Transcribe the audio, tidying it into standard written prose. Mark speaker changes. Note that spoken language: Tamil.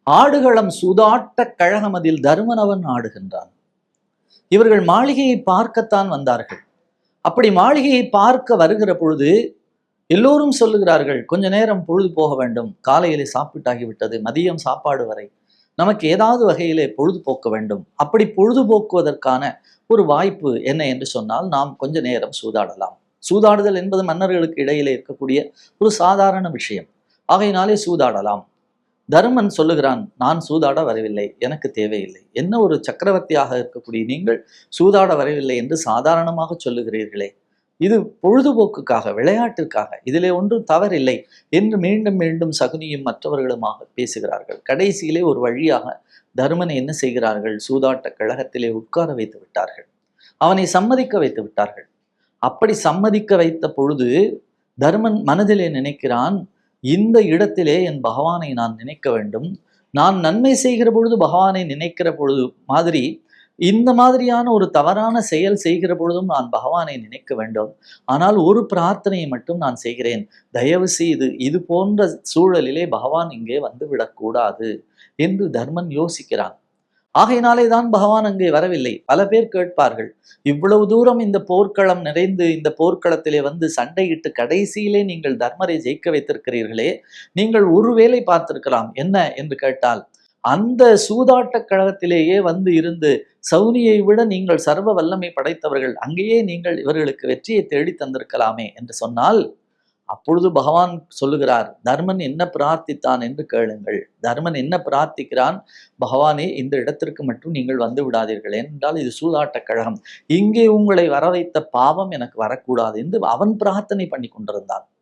Speaker 1: ஆடுகளம் சூதாட்ட கழகம் அதில் தருமனவன் ஆடுகின்றான். இவர்கள் மாளிகையை பார்க்கத்தான் வந்தார்கள். அப்படி மாளிகையை பார்க்க வருகிற பொழுது எல்லோரும் சொல்லுகிறார்கள், கொஞ்ச நேரம் பொழுது போக வேண்டும், காலையிலே சாப்பிட்டாகிவிட்டது, மதியம் சாப்பாடு வரை நமக்கு ஏதாவது வகையிலே பொழுது போக்க வேண்டும். அப்படி பொழுதுபோக்குவதற்கான ஒரு வாய்ப்பு என்ன என்று சொன்னால், நாம் கொஞ்ச நேரம் சூதாடலாம். சூதாடுதல் என்பது மன்னர்களுக்கு இடையிலே இருக்கக்கூடிய ஒரு சாதாரண விஷயம். ஆகையினாலே சூதாடலாம். தருமன் சொல்லுகிறான், நான் சூதாட வரவில்லை, எனக்கு தேவையில்லை. என்ன ஒரு சக்கரவர்த்தியாக இருக்கக்கூடிய நீங்கள் சூதாட வரவில்லை என்று சாதாரணமாக சொல்லுகிறீர்களே, இது பொழுதுபோக்குக்காக, விளையாட்டிற்காக, இதிலே ஒன்றும் தவறில்லை என்று மீண்டும் மீண்டும் சகுனியும் மற்றவர்களுமாக பேசுகிறார்கள். கடைசியிலே ஒரு வழியாக தருமனை என்ன செய்கிறார்கள், சூதாட்ட கழகத்திலே உட்கார வைத்து விட்டார்கள். அவனை சம்மதிக்க வைத்து விட்டார்கள். அப்படி சம்மதிக்க வைத்த பொழுது தருமன் மனதிலே நினைக்கிறான், இந்த இடத்திலே என் பகவானை நான் நினைக்க வேண்டும். நான் நன்மை செய்கிற பொழுது பகவானை நினைக்கிற பொழுது மாதிரி, இந்த மாதிரியான ஒரு தவறான செயல் செய்கிற பொழுதும் நான் பகவானை நினைக்க வேண்டும். ஆனால் ஒரு பிரார்த்தனையை மட்டும் நான் செய்கிறேன், தயவு செய்து இது போன்ற சூழலிலே பகவான் இங்கே வந்து விடக்கூடாது என்று தர்மன் யோசிக்கிறான். ஆகையினாலே தான் பகவான் அங்கே வரவில்லை. பல பேர் கேட்பார்கள், இவ்வளவு தூரம் இந்த போர்க்களம் நிறைந்து இந்த போர்க்களத்திலே வந்து சண்டையிட்டு கடைசியிலே நீங்கள் தர்மரை ஜெயிக்க வைத்திருக்கிறீர்களே, நீங்கள் ஒருவேளை பார்த்திருக்கலாம். என்ன என்று கேட்டால், அந்த சூதாட்ட கழகத்திலேயே வந்து இருந்து சௌனியை விட நீங்கள் சர்வ வல்லமை படைத்தவர்கள், அங்கேயே நீங்கள் இவர்களுக்கு வெற்றியை தேடி தந்திருக்கலாமே என்று சொன்னால், அப்பொழுது பகவான் சொல்லுகிறார், தர்மன் என்ன பிரார்த்தித்தான் என்று கேளுங்கள். தர்மன் என்ன பிரார்த்திக்கிறான், பகவானே இந்த இடத்திற்கு மட்டும் நீங்கள் வந்து விடாதீர்கள், என்றால் இது சூதாட்ட கழகம், இங்கே உங்களை வர வைத்த பாவம் எனக்கு வரக்கூடாது என்று அவன் பிரார்த்தனை பண்ணி கொண்டிருந்தான்.